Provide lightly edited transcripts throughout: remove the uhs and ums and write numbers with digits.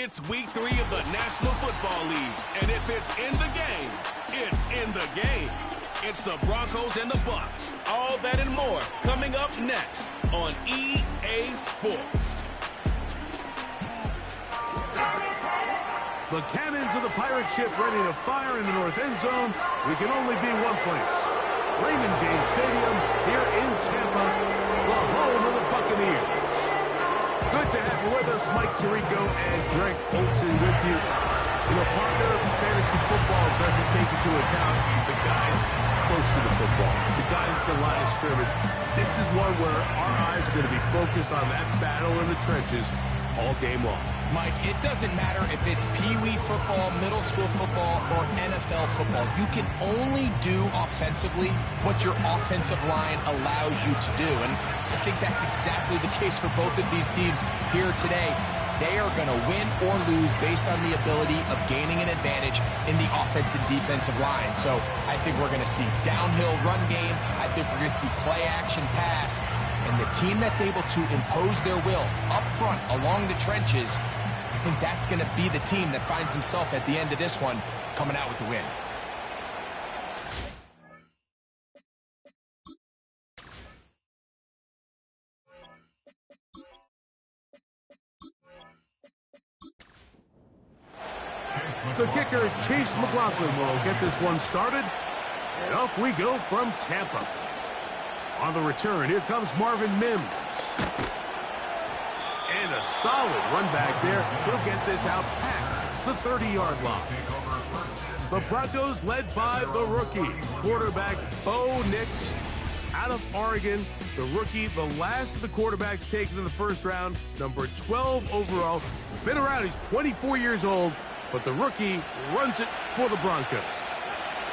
It's week 3 of the National Football League, and if it's in the game, it's in the game. It's the Broncos and the Bucs. All that and more coming up next on EA Sports. The cannons of the pirate ship ready to fire in the north end zone. We can only be one place. Raymond James Stadium here in Tampa, the home of the Buccaneers. Good to have you with us, Mike Tirico and Greg Olson with you. You know, partner, fantasy football doesn't take into account the guys close to the football, the guys at the line of scrimmage. This is one where our eyes are going to be focused on that battle in the trenches all game long. Mike, it doesn't matter if it's Pee-wee football, middle school football, or NFL football. You can only do offensively what your offensive line allows you to do. And I think that's exactly the case for both of these teams here today. They are going to win or lose based on the ability of gaining an advantage in the offensive and defensive line. So I think we're going to see downhill run game. I think we're going to see play action pass. And the team that's able to impose their will up front along the trenches, I think that's going to be the team that finds himself at the end of this one coming out with the win. The kicker, Chase McLaughlin, will get this one started. And off we go from Tampa. On the return, here comes Marvin Mims. And a solid run back there. He'll get this out past the 30-yard line. The Broncos led by the rookie, quarterback Bo Nix out of Oregon. The rookie, the last of the quarterbacks taken in the first round, number 12 overall. He's been around, he's 24 years old, but the rookie runs it for the Broncos.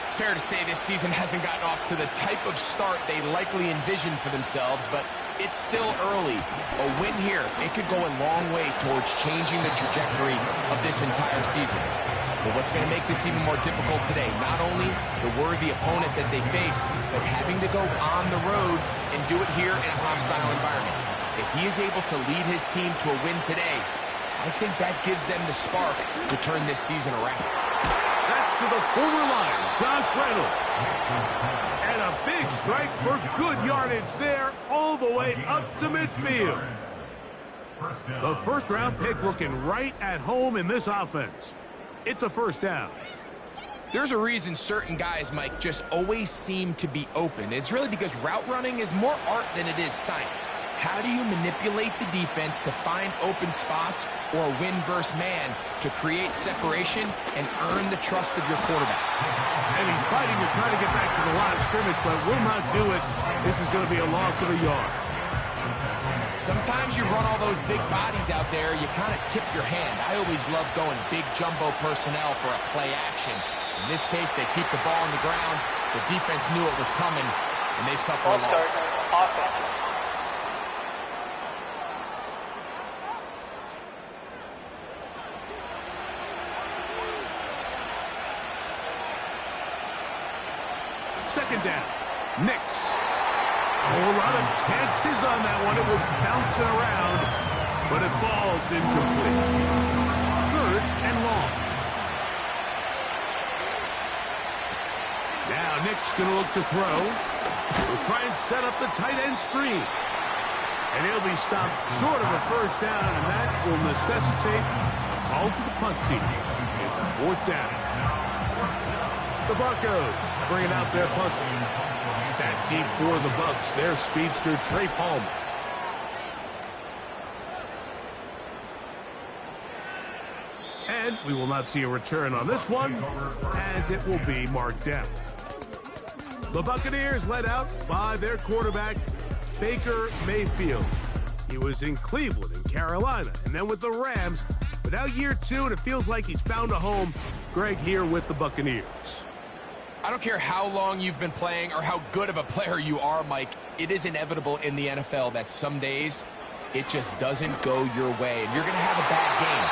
It's fair to say this season hasn't gotten off to the type of start they likely envisioned for themselves, but it's still early. A win here, it could go a long way towards changing the trajectory of this entire season. But what's going to make this even more difficult today? Not only the worthy opponent that they face, but having to go on the road and do it here in a hostile environment. If he is able to lead his team to a win today, I think that gives them the spark to turn this season around. To the former Lion, Josh Reynolds. And a big strike for good yardage there all the way up to midfield. The first-round pick looking right at home in this offense. It's a first down. There's a reason certain guys, Mike, just always seem to be open. It's really because route running is more art than it is science. How do you manipulate the defense to find open spots or win versus man to create separation and earn the trust of your quarterback? And he's fighting to try to get back to the line of scrimmage, but will not do it. This is going to be a loss of a yard. Sometimes you run all those big bodies out there, you kind of tip your hand. I always love going big jumbo personnel for a play action. In this case, they keep the ball on the ground. The defense knew it was coming, and they suffer a loss. Offense. Second down. Nix. A whole lot of chances on that one. It was bouncing around, but it falls incomplete. Third and long. Now Nix going to look to throw. We'll try and set up the tight end screen. And he'll be stopped short of a first down, and that will necessitate a call to the punt team. It's fourth down. The Broncos bringing out their punter. That deep for the Bucs, their speedster, Trey Palmer. And we will not see a return on this one, as it will be marked down. The Buccaneers led out by their quarterback, Baker Mayfield. He was in Cleveland and Carolina, and then with the Rams. But now year 2, and it feels like he's found a home. Greg here with the Buccaneers. I don't care how long you've been playing or how good of a player you are, Mike. It is inevitable in the NFL that some days it just doesn't go your way, and you're going to have a bad game.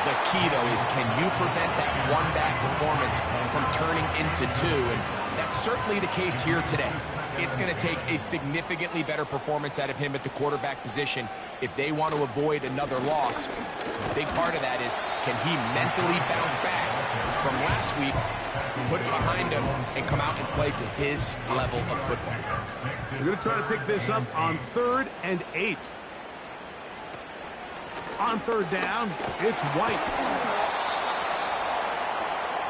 The key, though, is can you prevent that one bad performance from turning into 2? And that's certainly the case here today. it's going to take a significantly better performance out of him at the quarterback position if they want to avoid another loss. A big part of that is, can he mentally bounce back from last week, put it behind him, and come out and play to his level of football? We're going to try to pick this up on 3rd and 8. On 3rd down, it's White.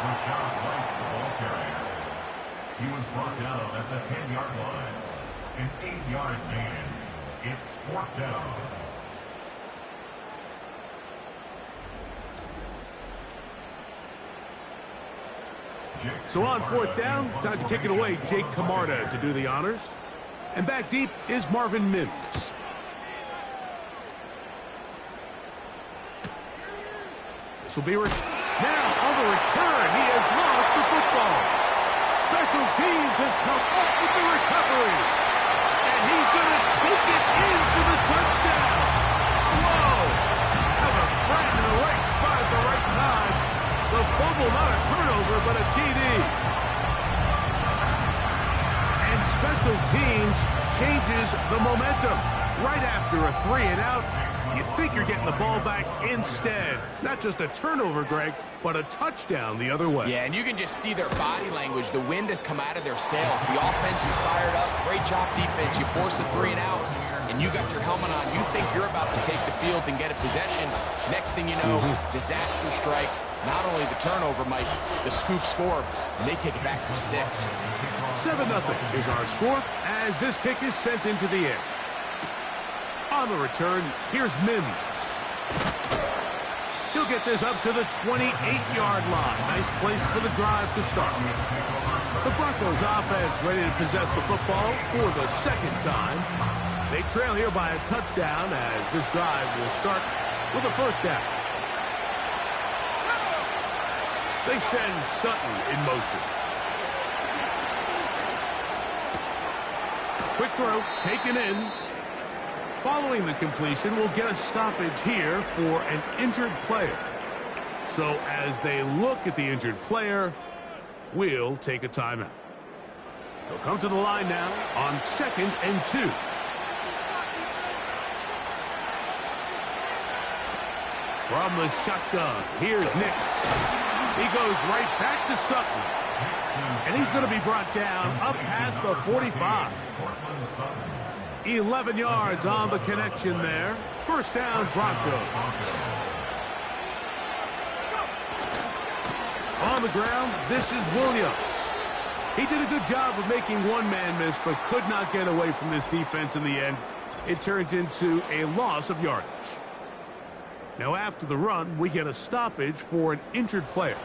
Rashad White, the ball carrier. He was brought down at the 10-yard line. An 8-yard gain. It's 4th down. So on 4th down, time to kick it away. Jake Camarda to do the honors. And back deep is Marvin Mims. This will be now on the return. He has lost the football. Special teams has come up with the recovery. And he's going to take it in for the touchdown. Whoa! Have a friend in the right spot at the right time. The fumble, not a turnover, but a TD. And special teams changes the momentum. Right after a 3-and-out, you think you're getting the ball back. Instead, not just a turnover, Greg, but a touchdown the other way. Yeah, and you can just see their body language. The wind has come out of their sails. The offense is fired up. Great job, defense. You force a 3-and-out, and you got your helmet on. You think you're about to take the field and get a possession. Next thing you know, disaster strikes. Not only the turnover, Mike, the scoop score, and they take it back for 6. 7-0 is our score as this kick is sent into the air. On the return, here's Mims. He'll get this up to the 28-yard line. Nice place for the drive to start. The Broncos offense ready to possess the football for the 2nd time. They trail here by a touchdown as this drive will start with a 1st down. They send Sutton in motion. Quick throw, taken in. Following the completion, we'll get a stoppage here for an injured player. So as they look at the injured player, we'll take a timeout. They'll come to the line now on 2nd and 2. From the shotgun, here's Nix. He goes right back to Sutton. And he's going to be brought down up past the 45. 11 yards on the connection there. 1st down, Broncos. On the ground, this is Williams. He did a good job of making one man miss, but could not get away from this defense in the end. It turns into a loss of yardage. Now after the run, we get a stoppage for an injured player.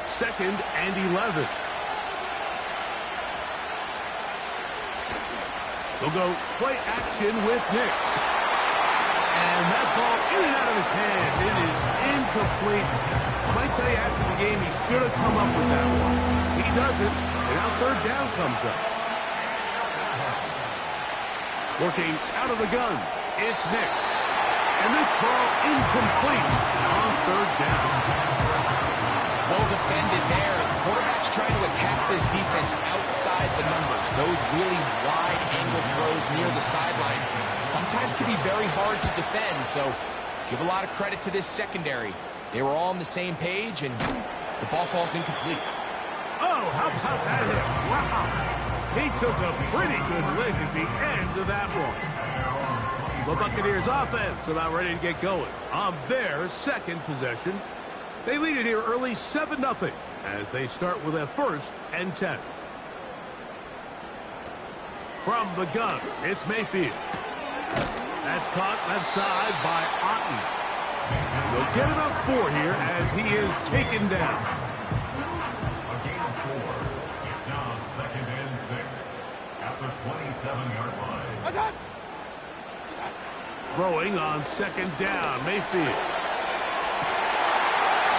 2nd and 11. They'll go play action with Nix. And that ball in and out of his hands. It is incomplete. I might tell you after the game he should have come up with that one. He doesn't, and now 3rd down comes up. Working out of the gun, it's Nix. And this ball incomplete on 3rd down. Well defended there. The quarterback's trying to attack this defense outside the numbers. Those really wide angle throws near the sideline sometimes can be very hard to defend. So give a lot of credit to this secondary. They were all on the same page, and the ball falls incomplete. Oh, how about that hit? Wow. He took a pretty good lick at the end of that one. The Buccaneers offense about ready to get going on their 2nd possession. They lead it here early 7-0 as they start with a 1st and 10. From the gun, it's Mayfield. That's caught left side by Otten. And they'll get about 4 here as he is taken down. A gain of 4. It's now 2nd and 6 at the 27-yard line. Throwing on 2nd down, Mayfield.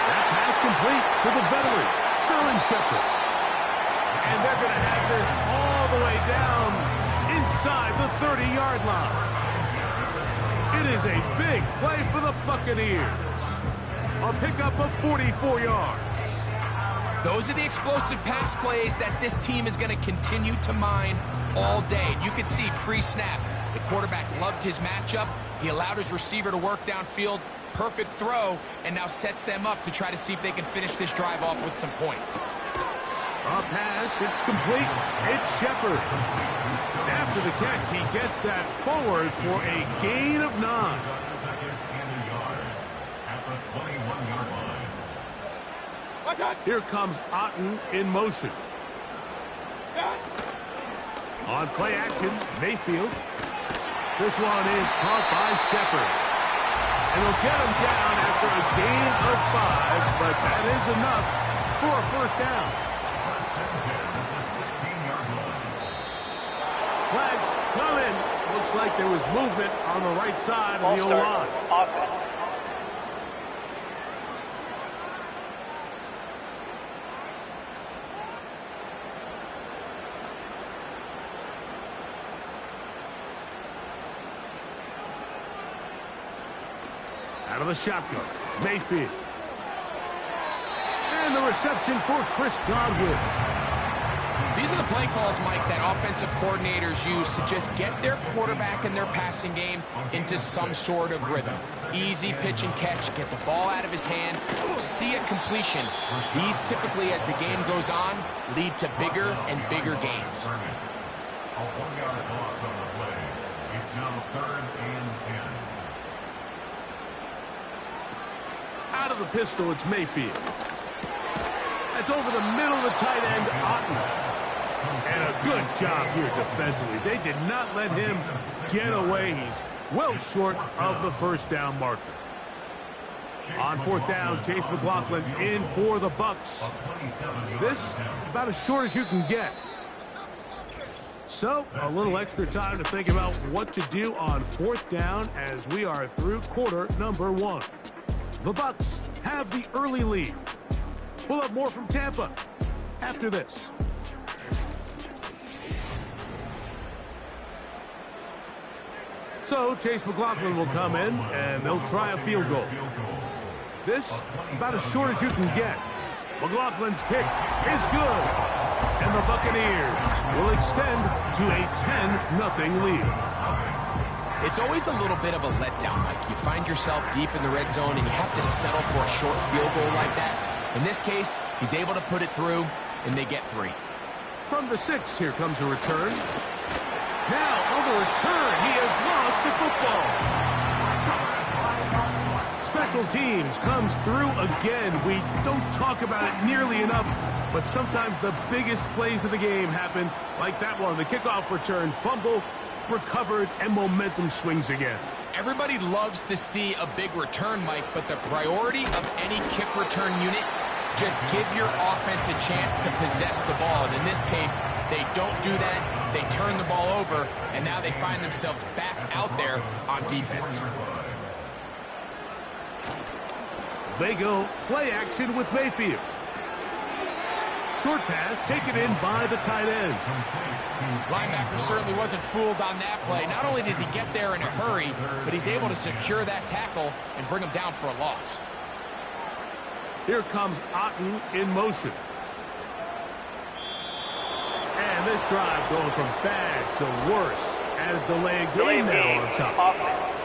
That pass complete to the veteran, Sterling Shepard. And they're going to have this all the way down inside the 30-yard line. It is a big play for the Buccaneers. A pickup of 44 yards. Those are the explosive pass plays that this team is going to continue to mine all day. And you can see pre-snap, the quarterback loved his matchup. He allowed his receiver to work downfield. Perfect throw, and now sets them up to try to see if they can finish this drive off with some points. A pass, it's complete. It's Shepard. After the catch, he gets that forward for a gain of 9. Second and a yard at the 21-yard line. Here comes Otten in motion. On play action, Mayfield. This one is caught by Shepard. And he'll get him down after a gain of 5, but that is enough for a first down. First and 10 at the 16-yard line. Flags come in. Looks like there was movement on the right side of the O-line. Offense. Out of the shotgun, Mayfield. And the reception for Chris Godwin. These are the play calls, Mike, that offensive coordinators use to just get their quarterback and their passing game into some sort of rhythm. Easy pitch and catch, get the ball out of his hand, see a completion. These typically, as the game goes on, lead to bigger and bigger gains. A 1-yard loss on the play. It's now 3rd and 10. Out of the pistol, it's Mayfield. That's over the middle of the tight end, Otten. And a good job here defensively. They did not let him get away. He's well short of the first down marker. On 4th down, Chase McLaughlin in for the Bucs. This about as short as you can get. So, a little extra time to think about what to do on 4th down as we are through quarter number 1. The Bucs have the early lead. We'll have more from Tampa after this. So Chase McLaughlin will come in, and they'll try a field goal. This about as short as you can get. McLaughlin's kick is good, and the Buccaneers will extend to a 10-0 lead. It's always a little bit of a letdown, Mike. You find yourself deep in the red zone, and you have to settle for a short field goal like that. In this case, he's able to put it through, and they get 3. From the 6, here comes a return. Now, on the return, he has lost the football. Special teams comes through again. We don't talk about it nearly enough, but sometimes the biggest plays of the game happen like that one. The kickoff return, fumble, recovered, and momentum swings again. Everybody loves to see a big return, Mike, but the priority of any kick return unit, just give your offense a chance to possess the ball. And in this case, they don't do that. They turn the ball over, and now they find themselves back out there on defense. They go play action with Mayfield. Short pass taken in by the tight end. Linebacker certainly wasn't fooled on that play. Not only does he get there in a hurry, but he's able to secure that tackle and bring him down for a loss. Here comes Otten in motion. And this drive going from bad to worse. And a delay game now on top. Offense.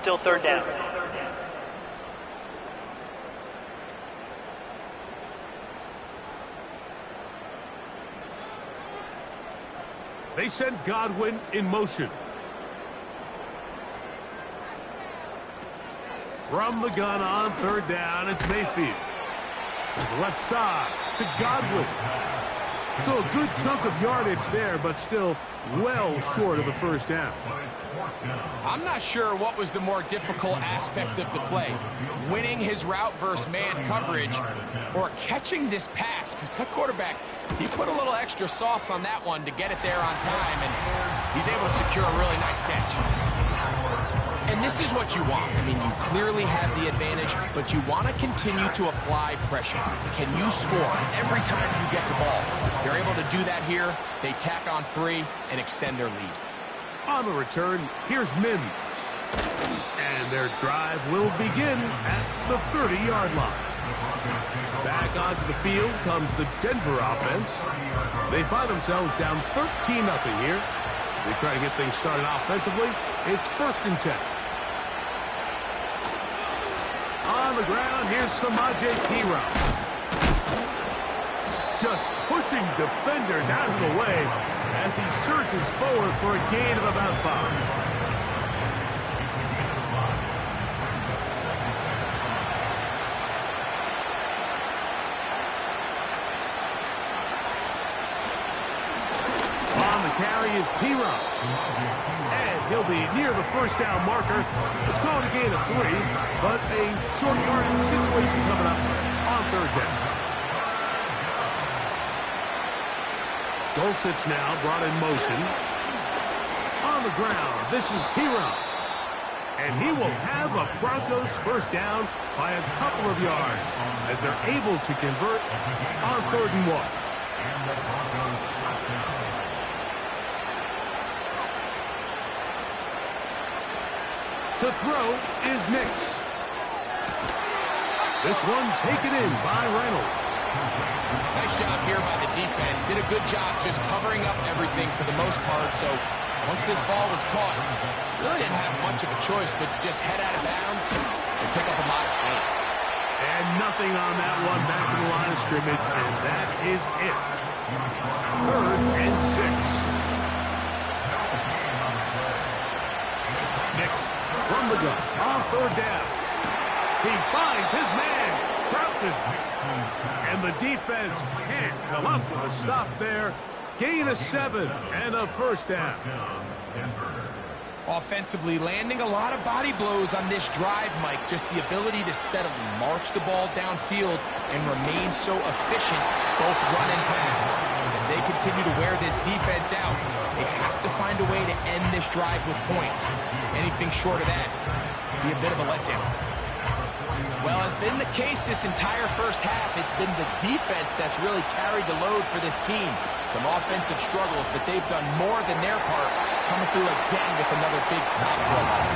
Still 3rd down. They send Godwin in motion. From the gun on 3rd down, it's Mayfield. Left side to Godwin. So a good chunk of yardage there, but still well short of the first down. I'm not sure what was the more difficult aspect of the play. Winning his route versus man coverage or catching this pass, because that quarterback, he put a little extra sauce on that one to get it there on time, and he's able to secure a really nice catch. And this is what you want. I mean, you clearly have the advantage, but you want to continue to apply pressure. Can you score every time you get the ball? They're able to do that here. They tack on 3 and extend their lead. On the return, here's Mims. And their drive will begin at the 30-yard line. Back onto the field comes the Denver offense. They find themselves down 13-0 here. They try to get things started offensively. It's 1st and 10. On the ground, here's Samaje Perine. Just pushing defenders out of the way as he surges forward for a gain of about 5. Carry is Perine. And he'll be near the 1st down marker. It's called a gain of 3, but a short yardage situation coming up on 3rd down. Dulcich now brought in motion. On the ground, this is Perine. And he will have a Broncos 1st down by a couple of yards as they're able to convert on 3rd and 1. And the Broncos 1st down. To throw is Nix. This one taken in by Reynolds. Nice job here by the defense. Did a good job just covering up everything for the most part. So once this ball was caught, really didn't have much of a choice but to just head out of bounds and pick up a modest gain. And nothing on that one back to the line of scrimmage, and that is it. 3rd and 6. Nix from the gun on 3rd down. He finds his man, Troutman. And the defense can't come up with a stop there. Gain of 7 and a 1st down. Offensively, landing a lot of body blows on this drive, Mike. Just the ability to steadily march the ball downfield and remain so efficient, both run and pass. As they continue to wear this defense out, they have to find a way to end this drive with points. Anything short of that would be a bit of a letdown. Well, as been the case this entire 1st half, it's been the defense that's really carried the load for this team. Some offensive struggles, but they've done more than their part, coming through again with another big stop for us.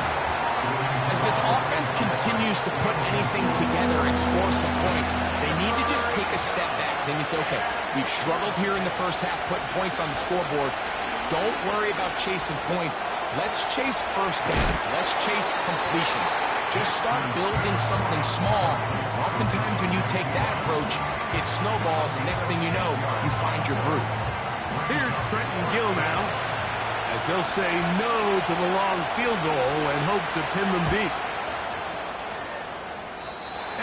As this offense continues to put anything together and score some points, they need to just take a step back. Then you say, okay, we've struggled here in the 1st half, putting points on the scoreboard. Don't worry about chasing points. Let's chase 1st downs. Let's chase completions. Just start building something small. And oftentimes when you take that approach, it snowballs, and next thing you know, you find your groove. Here's Trenton Gill now, as they'll say no to the long field goal and hope to pin them deep.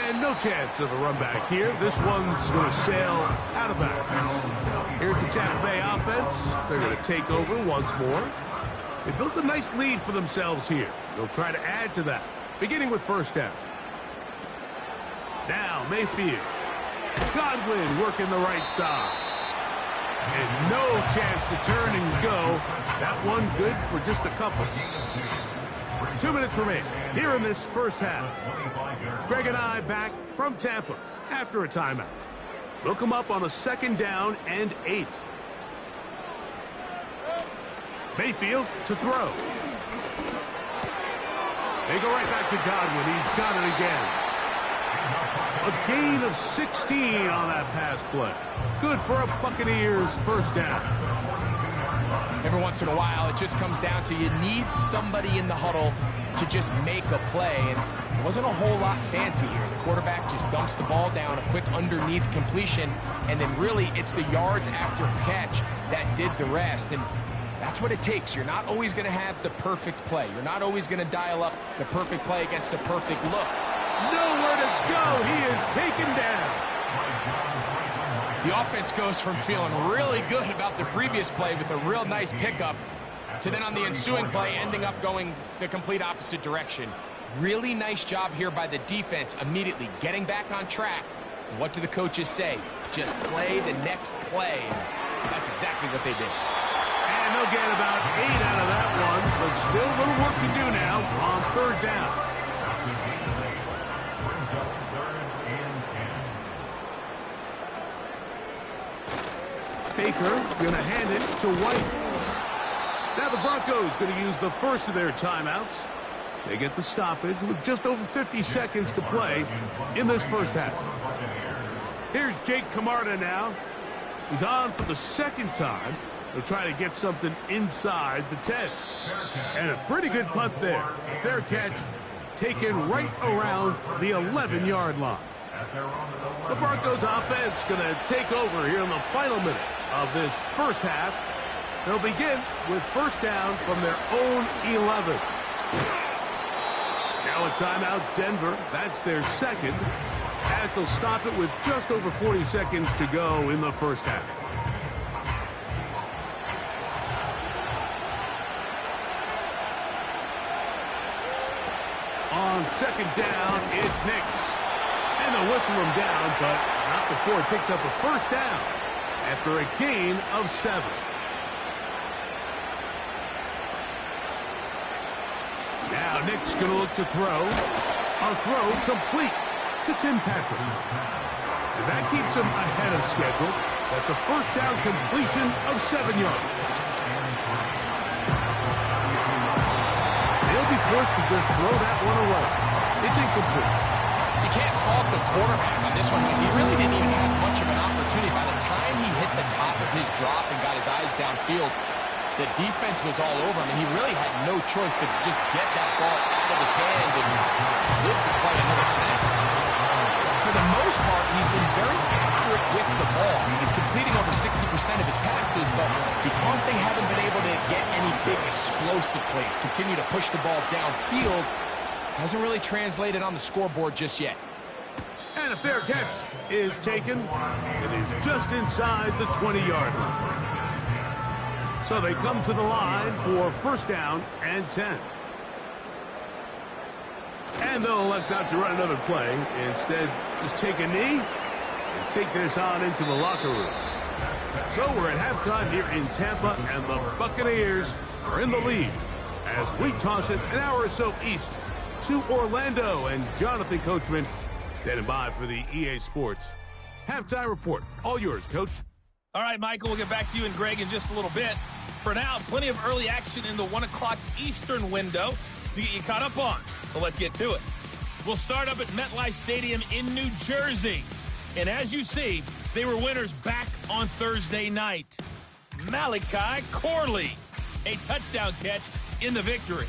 And no chance of a run back here. This one's going to sail out of bounds. Here's the Tampa Bay offense. They're going to take over once more. They built a nice lead for themselves here. They'll try to add to that, beginning with 1st down. Now Mayfield. Godwin working the right side. And no chance to turn and go. That one good for just a couple. 2 minutes remain here in this 1st half. Greg and I back from Tampa after a timeout. They'll come up on a 2nd down and 8. Mayfield to throw. They go right back to Godwin. He's got it again. A gain of 16 on that pass play. Good for a Buccaneers 1st down. Every once in a while, it just comes down to you need somebody in the huddle to just make a play. And it wasn't a whole lot fancy here. The quarterback just dumps the ball down, a quick underneath completion, and then really it's the yards after catch that did the rest. And that's what it takes. You're not always going to have the perfect play. You're not always going to dial up the perfect play against the perfect look. Nowhere to go. He is taken down. The offense goes from feeling really good about the previous play with a real nice pickup to then on the ensuing play ending up going the complete opposite direction. Really nice job here by the defense immediately getting back on track. And what do the coaches say? Just play the next play. And that's exactly what they did. And they'll get about 8 out of that one, but still a little work to do now on 3rd down. Baker going to hand it to White. Now the Broncos going to use the first of their timeouts. They get the stoppage with just over 50 seconds to play in this first half. Here's Jake Camarda now. He's on for the second time. They'll try to get something inside the 10. And a pretty good punt there. A fair catch taken right around the 11-yard line. The Broncos offense going to take over here in the final minute of this first half. They'll begin with first down from their own 11. Now a timeout, Denver. That's their second, as they'll stop it with just over 40 seconds to go in the first half. On second down, it's Nix. And they'll whistle him down, but not before he picks up a first down after a gain of 7. Now Nick's going to look to throw. A throw complete to Tim Patrick. And that keeps him ahead of schedule. That's a first down completion of 7 yards. They'll be forced to just throw that one away. It's incomplete. You can't fault the quarterback on this one. He really didn't even have much of an opportunity. By the time he hit the top of his drop and got his eyes downfield, the defense was all over him, and he really had no choice but to just get that ball out of his hand and live to play another snap. For the most part, he's been very accurate with the ball. He's completing over 60% of his passes, but because they haven't been able to get any big explosive plays, continue to push the ball downfield, hasn't really translated on the scoreboard just yet. And a fair catch is taken. It is just inside the 20-yard line. So they come to the line for first down and 10. And they'll elect not to run another play. Instead, just take a knee and take this on into the locker room. So we're at halftime here in Tampa, and the Buccaneers are in the lead as we toss it an hour or so east to Orlando. And Jonathan Coachman standing by for the EA Sports halftime report. All yours, Coach. All right, Michael, we'll get back to you and Greg in just a little bit. For now, plenty of early action in the 1 o'clock Eastern window to get you caught up on. So let's get to it. We'll start up at MetLife Stadium in New Jersey. And as you see, they were winners back on Thursday night. Malachi Corley, a touchdown catch in the victory.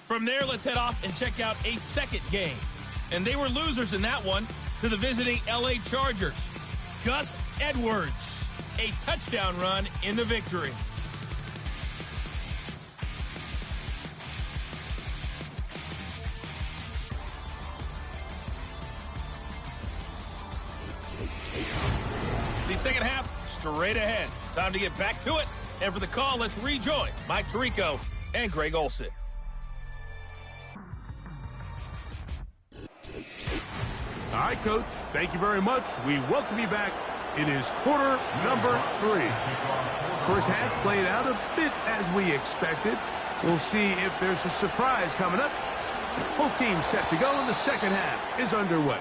From there, let's head off and check out a second game. And they were losers in that one to the visiting LA Chargers. Gus Edwards, a touchdown run in the victory. The second half, straight ahead. Time to get back to it. And for the call, let's rejoin Mike Tirico and Greg Olsen. All right, Coach, thank you very much. We welcome you back. It is quarter number 3. First half played out a bit as we expected. We'll see if there's a surprise coming up. Both teams set to go, and the second half is underway.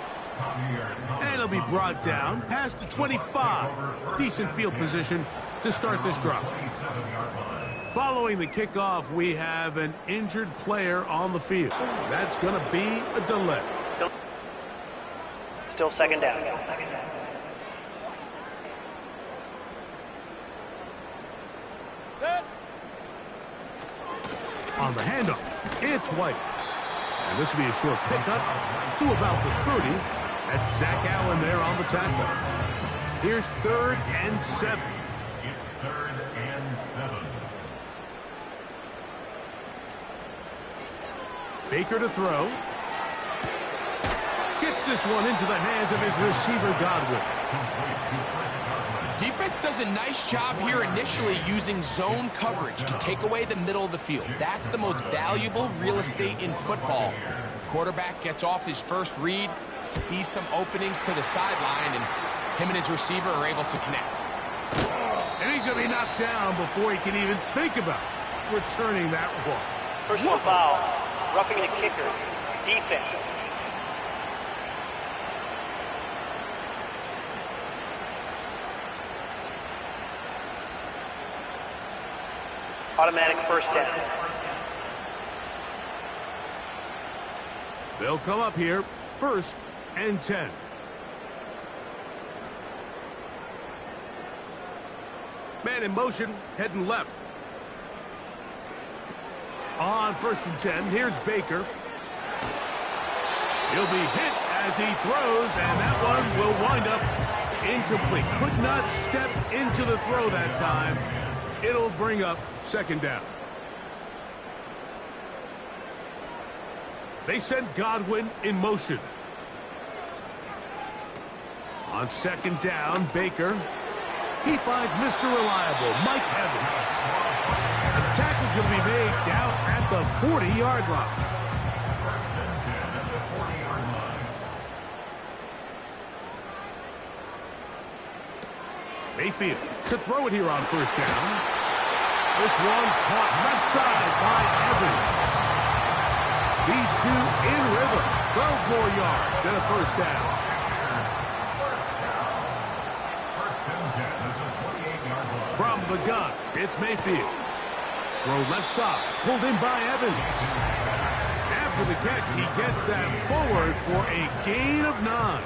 And it'll be brought down past the 25. Decent field position to start this drive. Following the kickoff, we have an injured player on the field. That's going to be a delay. Still second down. On the handoff, it's White. And this will be a short pickup to about the 30. That's Zach Allen there on the tackle. Here's 3rd and 7. It's 3rd and 7. Baker to throw. Gets this one into the hands of his receiver, Godwin. Defense does a nice job here initially using zone coverage to take away the middle of the field. That's the most valuable real estate in football. Quarterback gets off his first read, sees some openings to the sideline, and him and his receiver are able to connect. And he's going to be knocked down before he can even think about returning that one. Personal foul. Roughing the kicker. Defense. Automatic first down. They'll come up here, 1st and 10. Man in motion, heading left. On 1st and 10, here's Baker. He'll be hit as he throws, and that one will wind up incomplete. Could not step into the throw that time. It'll bring up 2nd down. They send Godwin in motion. On 2nd down, Baker. He finds Mr. Reliable, Mike Evans. The tackle's going to be made down at the 40-yard line. Mayfield to throw it here on 1st down. This one caught left side by Evans. These two in rhythm. 12 more yards and a 1st down. From the gun, it's Mayfield. Throw left side, pulled in by Evans. After the catch, he gets that forward for a gain of 9.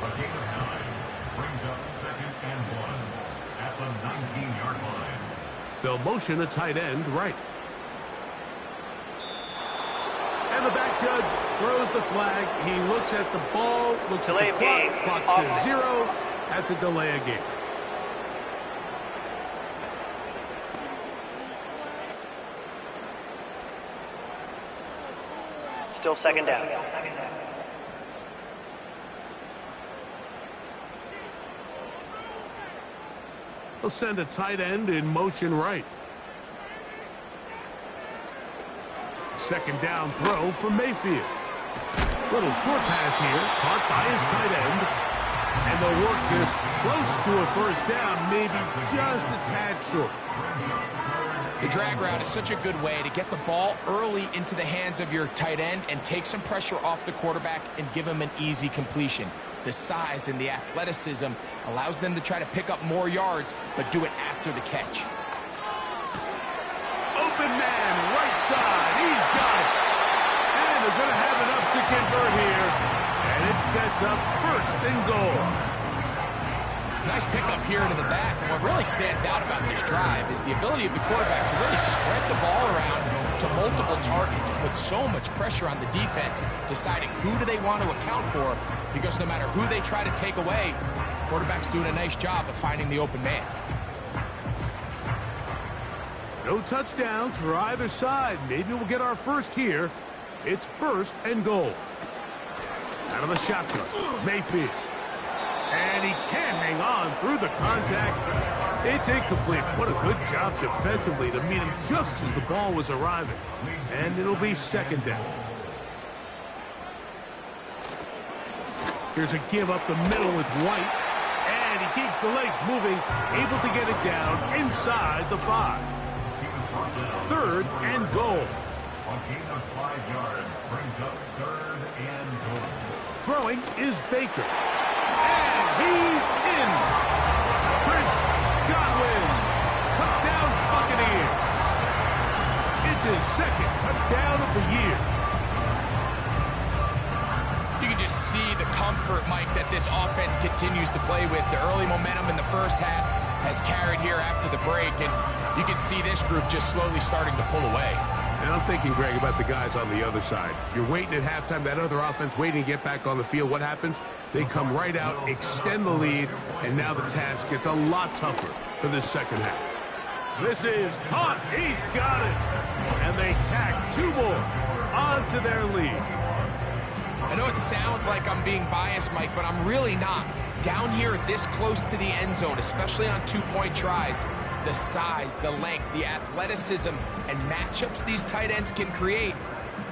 Brings up 2nd and 1 at the 19-yard line. They'll motion a tight end right. And the back judge throws the flag. He looks at the ball, looks Delay at the clock. game. Clock says 0. That's a delay of game. Still 2nd down. They'll send a tight end in motion right. 2nd down throw from Mayfield. Little short pass here, caught by his tight end. And they'll work this close to a 1st down, maybe just a tad short. The drag route is such a good way to get the ball early into the hands of your tight end and take some pressure off the quarterback and give him an easy completion. The size and the athleticism allows them to try to pick up more yards, but do it after the catch. Open man, right side. He's got it. And they're going to have enough to convert here. And it sets up 1st and goal. Nice pickup here into the back. And what really stands out about this drive is the ability of the quarterback to really spread the ball around to multiple targets and put so much pressure on the defense, deciding who do they want to account for, because no matter who they try to take away, the quarterback's doing a nice job of finding the open man. No touchdowns for either side. Maybe we'll get our 1st here. It's 1st and goal. Out of the shotgun, Mayfield. And he can't hang on through the contact. It's incomplete. What a good job defensively to meet him just as the ball was arriving. And it'll be 2nd down. Here's a give up the middle with White. And he keeps the legs moving, able to get it down inside the 5. 3rd and goal. A gain of 5 yards brings up 3rd and goal. Throwing is Baker. And he's in. Chris Godwin. Touchdown Buccaneers. It's his 2nd touchdown of the year. You can just see the comfort, Mike, that this offense continues to play with. The early momentum in the 1st half has carried here after the break, and you can see this group just slowly starting to pull away. And I'm thinking, Greg, about the guys on the other side. You're waiting at halftime, that other offense waiting to get back on the field. What happens? They come right out, extend the lead, and now the task gets a lot tougher for this 2nd half. This is caught. He's got it. And they tack 2 more onto their lead. I know it sounds like I'm being biased, Mike, but I'm really not. Down here this close to the end zone, especially on 2-point tries, the size, the length, the athleticism, and matchups these tight ends can create,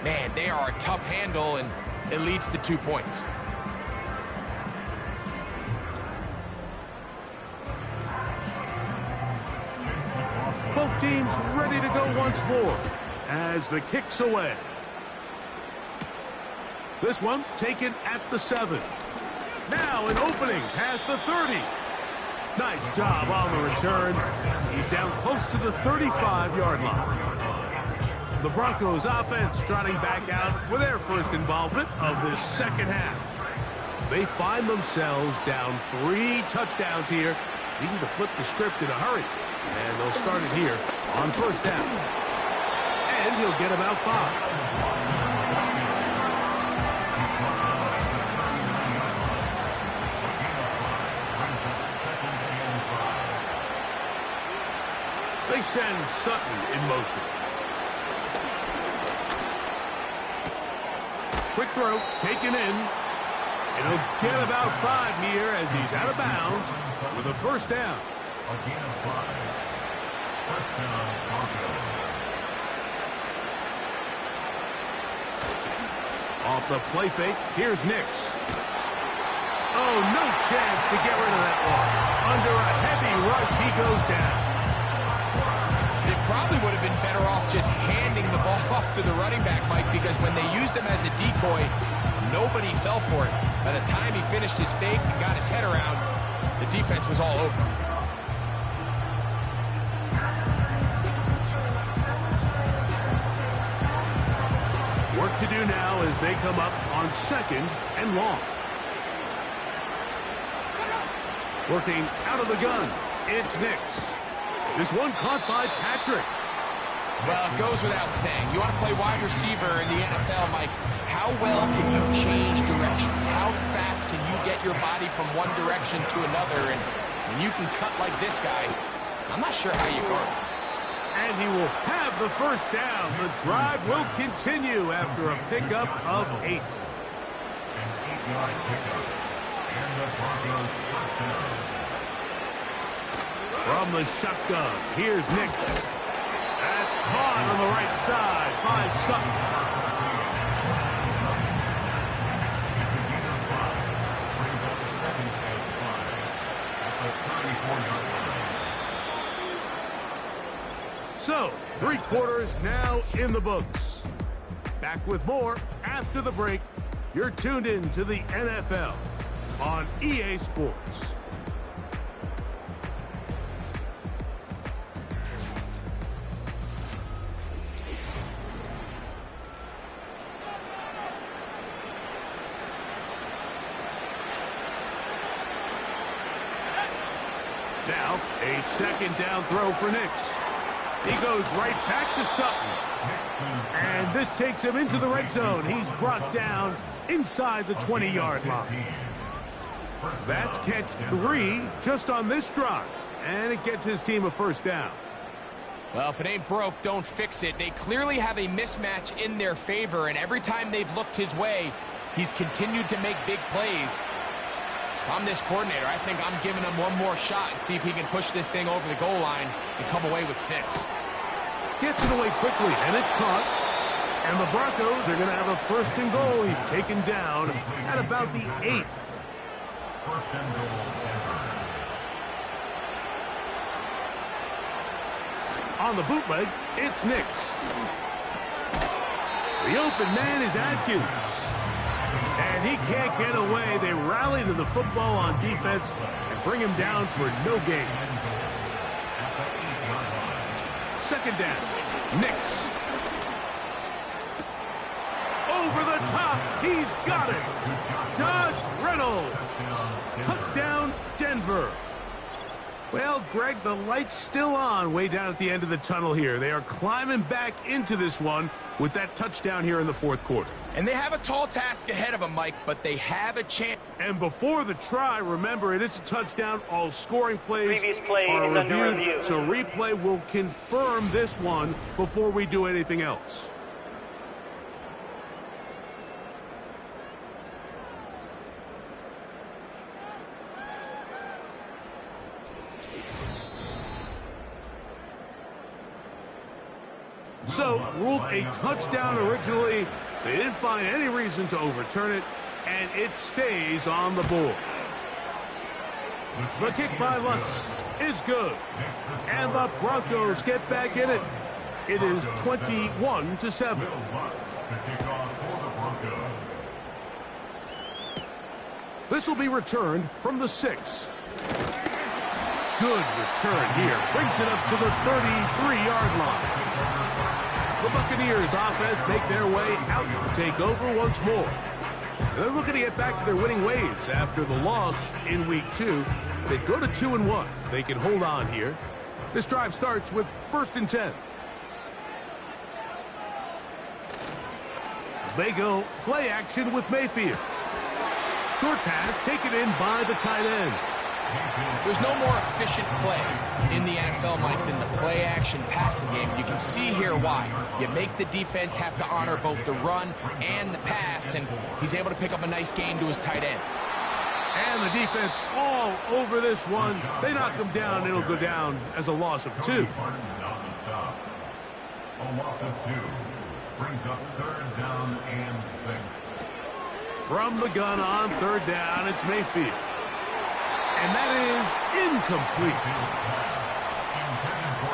man, they are a tough handle, and it leads to 2 points. Both teams ready to go once more as the kick's away. This one taken at the 7. Now an opening past the 30. Nice job on the return. He's down close to the 35-yard line. The Broncos offense trotting back out for their first involvement of this second half. They find themselves down 3 touchdowns here, needing to flip the script in a hurry. And they'll start it here on first down. And he'll get about 5. They send Sutton in motion. Quick throw, taken in. And he'll get about 5 here as he's out of bounds with a first down. Again, 5. First down, Broncos. Off the play fake, here's Nix. Oh, no chance to get rid of that one. Under a heavy rush, he goes down. It probably would have been better off just handing the ball off to the running back, Mike, because when they used him as a decoy, nobody fell for it. By the time he finished his fake and got his head around, the defense was all over him. Work to do now as they come up on 2nd and long. Working out of the gun, it's Nix. This one caught by Patrick. Well, it goes without saying. You want to play wide receiver in the NFL, Mike. How well can you change directions? How fast can you get your body from one direction to another? And when you can cut like this guy, I'm not sure how you guard him. And he will have the first down. The drive will continue after a pickup of 8. An 8-yard pickup. And the Broncos first down. From the shotgun, here's Nix. That's caught on the right side by Sutton. Brings up 2nd and 5. At the 34-yard line. So, 3 quarters now in the books. Back with more after the break. You're tuned in to the NFL on EA Sports. Now, a 2nd down throw for Nix. He goes right back to Sutton. And this takes him into the red zone. He's brought down inside the 20-yard line. That's catch 3 just on this drive. And it gets his team a first down. Well, if it ain't broke, don't fix it. They clearly have a mismatch in their favor, and every time they've looked his way, he's continued to make big plays. If I'm this coordinator, I think I'm giving him one more shot and see if he can push this thing over the goal line and come away with 6. Gets it away quickly, and it's caught. And the Broncos are going to have a first and goal. He's taken down at about the 8. First and goal, Denver. On the bootleg, it's Nix. The open man is Atkins. And he can't get away. They rally to the football on defense and bring him down for no gain. 2nd down. Nix. Over the top. He's got it. Josh Reynolds. Touchdown, Denver. Well, Greg, the light's still on way down at the end of the tunnel here. They are climbing back into this one with that touchdown here in the 4th quarter. And they have a tall task ahead of them, Mike, but they have a chance. And before the try, remember, it is a touchdown. All scoring plays Previous play are is under reviewed, review. so replay will confirm this one before we do anything else. So, ruled a touchdown originally. They didn't find any reason to overturn it, and it stays on the board. The kick by Lutz is good, and the Broncos get back in it. It is 21-7. This will be returned from the 6. Good return here. Brings it up to the 33-yard line. The Buccaneers offense make their way out to take over once more. They're looking to get back to their winning ways after the loss in Week 2. They go to 2-1. If they can hold on here. This drive starts with 1st and 10. They go play action with Mayfield. Short pass taken in by the tight end. There's no more efficient play in the NFL, Mike, than the play-action passing game. You can see here why. You make the defense have to honor both the run and the pass, and he's able to pick up a nice gain to his tight end. And the defense all over this one. They knock him down. It'll go down as a loss of 2. A loss of 2 brings up 3rd down and 6. From the gun on 3rd down, it's Mayfield. And that is incomplete.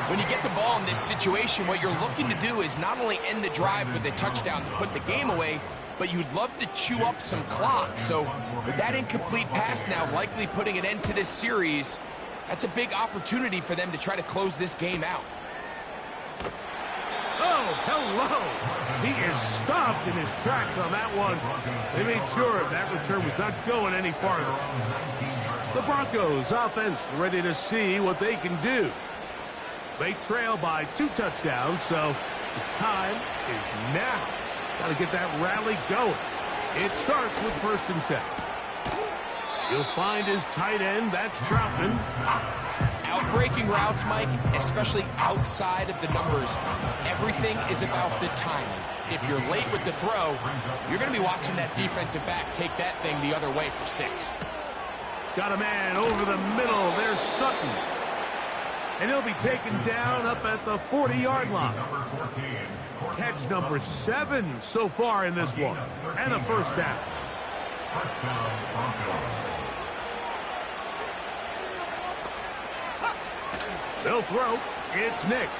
When you get the ball in this situation, what you're looking to do is not only end the drive with a touchdown to put the game away, but you'd love to chew up some clock. So with that incomplete pass now likely putting an end to this series, that's a big opportunity for them to try to close this game out. Oh, hello. He is stopped in his tracks on that one. They made sure that return was not going any farther. The Broncos offense ready to see what they can do. They trail by 2 touchdowns, so the time is now. Got to get that rally going. It starts with 1st and 10. He'll find his tight end. That's Troutman. Outbreaking routes, Mike, especially outside of the numbers, everything is about the timing. If you're late with the throw, you're going to be watching that defensive back take that thing the other way for 6. Got a man over the middle. There's Sutton. And he'll be taken down up at the 40-yard line. Catch number 7 so far in this one. And a 1st down. First down, Broncos. They'll throw. It's Nix.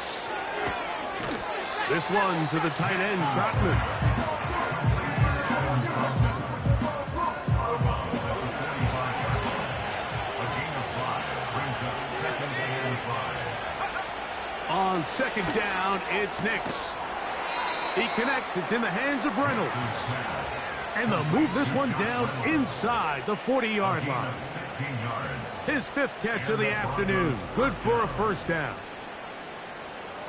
This one to the tight end, Troutman. On 2nd down, it's Nix. He connects. It's in the hands of Reynolds. And they'll move this one down inside the 40-yard line. His 5th catch of the afternoon. Good for a 1st down.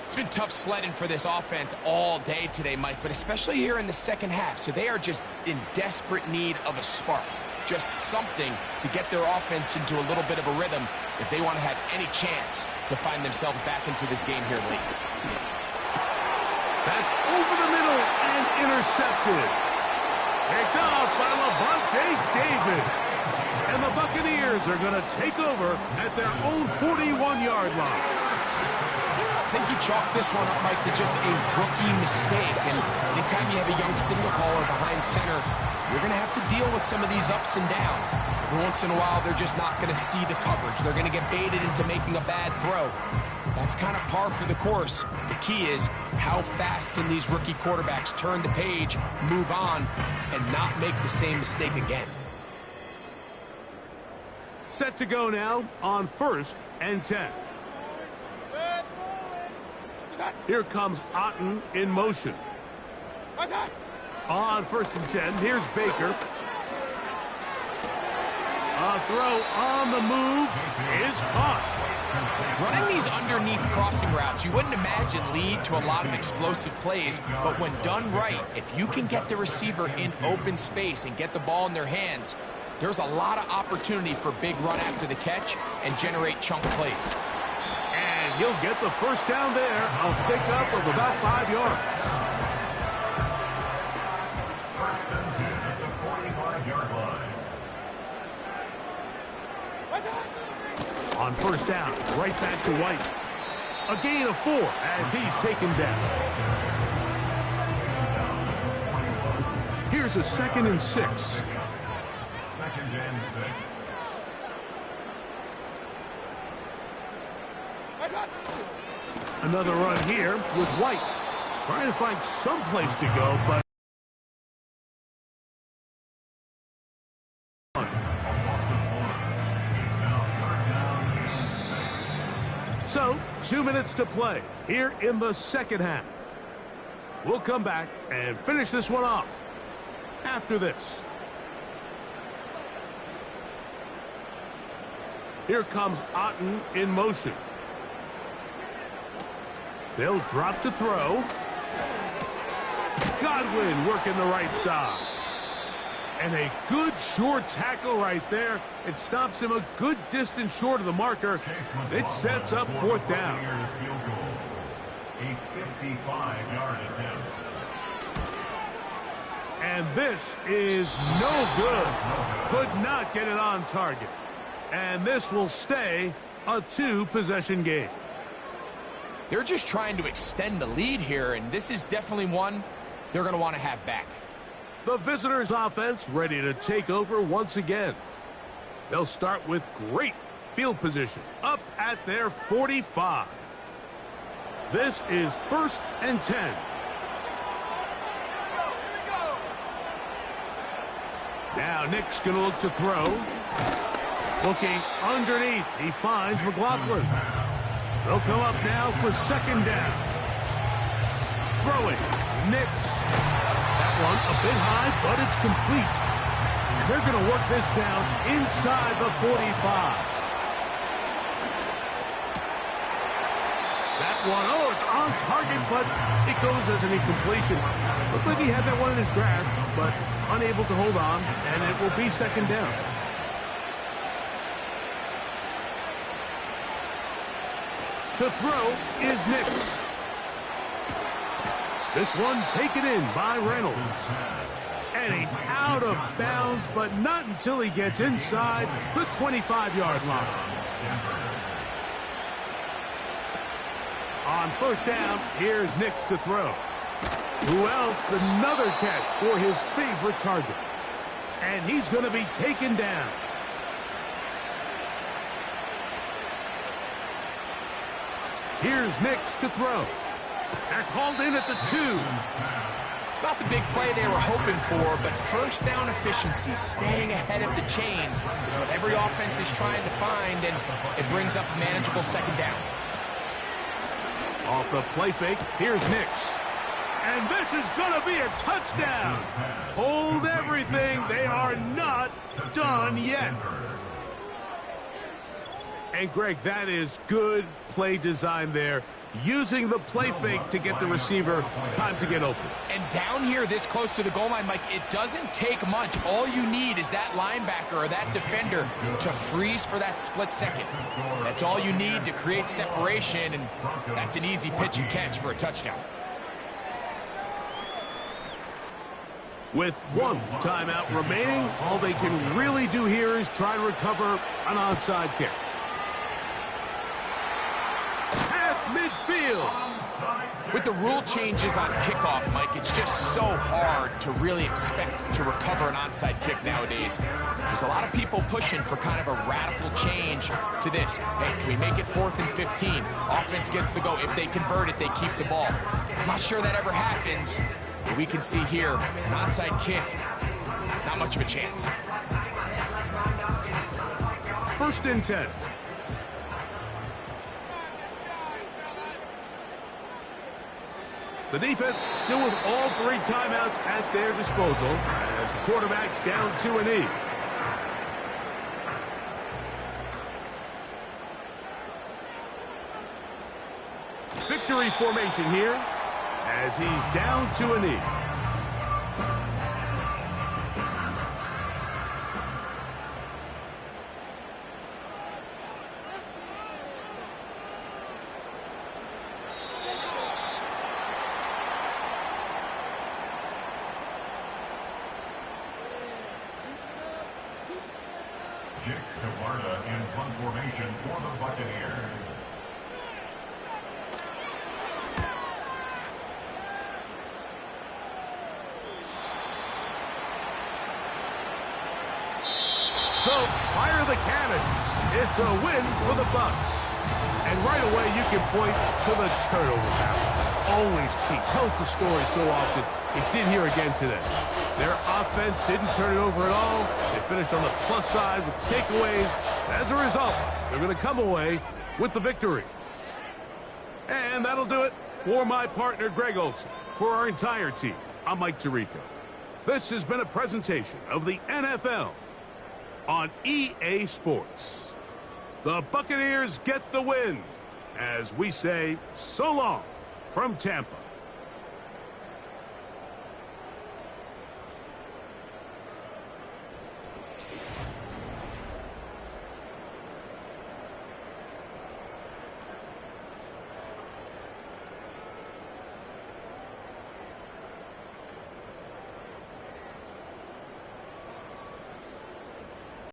It's been tough sledding for this offense all day today, Mike, but especially here in the second half. So they are just in desperate need of a spark. Just something to get their offense into a little bit of a rhythm if they want to have any chance to find themselves back into this game here late. That's over the middle and intercepted. Picked off by Levante David. And the Buccaneers are going to take over at their own 41-yard line. I think you chalk this one up, Mike, to just a rookie mistake. And anytime you have a young signal caller behind center, you're going to have to deal with some of these ups and downs. Every once in a while, they're just not going to see the coverage. They're going to get baited into making a bad throw. That's kind of par for the course. The key is how fast can these rookie quarterbacks turn the page, move on, and not make the same mistake again. Set to go now on 1st and 10. Here comes Otten in motion. On 1st and 10, here's Baker. A throw on the move is caught. Running these underneath crossing routes, you wouldn't imagine lead to a lot of explosive plays, but when done right, if you can get the receiver in open space and get the ball in their hands, there's a lot of opportunity for big run after the catch and generate chunk plays. And he'll get the 1st down there, a pickup of about 5 yards. First and 10 at the 45-yard line. On 1st down, right back to White. A gain of 4 as he's taken down. Here's a 2nd and 6. 2nd and 6. Another run here with White. Trying to find some place to go, but so, 2 minutes to play here in the second half. We'll come back and finish this one off after this. Here comes Otten in motion. They'll drop to throw. Godwin working the right side. And a good short tackle right there. It stops him a good distance short of the marker. It sets up fourth down. A 55-yard attempt. And this is no good. Could not get it on target. And this will stay a two-possession game. They're just trying to extend the lead here, and this is definitely one they're going to want to have back. The visitors' offense ready to take over once again. They'll start with great field position up at their 45. This is 1st and 10. Now Nick's going to look to throw. Looking underneath. He finds McLaughlin. They'll come up now for 2nd down. Throwing. Nix. That one a bit high, but it's complete. They're going to work this down inside the 45. That one, oh, it's on target, but it goes as an incompletion. Looked like he had that one in his grasp, but unable to hold on, and it will be 2nd down. To throw is Nix. This one taken in by Reynolds. And he's out of bounds, but not until he gets inside the 25-yard line. On 1st down, here's Nix to throw. Who else? Another catch for his favorite target. And he's going to be taken down. Here's Nix to throw. That's hauled in at the 2. It's not the big play they were hoping for, but 1st down efficiency, staying ahead of the chains, is what every offense is trying to find, and it brings up a manageable 2nd down. Off the play fake, here's Nix. And this is going to be a touchdown. Hold everything. They are not done yet. And, Greg, that is good play design there. Using the play fake to get the receiver time to get open. And down here this close to the goal line, Mike, it doesn't take much. All you need is that linebacker or that defender to freeze for that split second. That's all you need to create separation, and that's an easy pitch and catch for a touchdown. With one timeout remaining, all they can really do here is try to recover an onside kick. Midfield. With the rule changes on kickoff, Mike, it's just so hard to really expect to recover an onside kick nowadays. There's a lot of people pushing for kind of a radical change to this. Hey, can we make it 4th and 15? Offense gets the go. If they convert it, they keep the ball. I'm not sure that ever happens, but we can see here, an onside kick, not much of a chance. 1st and 10. The defense still with all 3 timeouts at their disposal as the quarterback's down to a knee. Victory formation here as he's down to a knee. In punt formation for the Buccaneers. So, fire the cannons. It's a win for the Bucs. And right away, you can point to the turnover battle. Always key. Tells the story so often. It did here again today. Their offense didn't turn it over at all. They finished on the plus side with takeaways. As a result, they're going to come away with the victory. And that'll do it for my partner, Greg Olson. For our entire team, I'm Mike Tirico. This has been a presentation of the NFL on EA Sports. The Buccaneers get the win as we say so long from Tampa.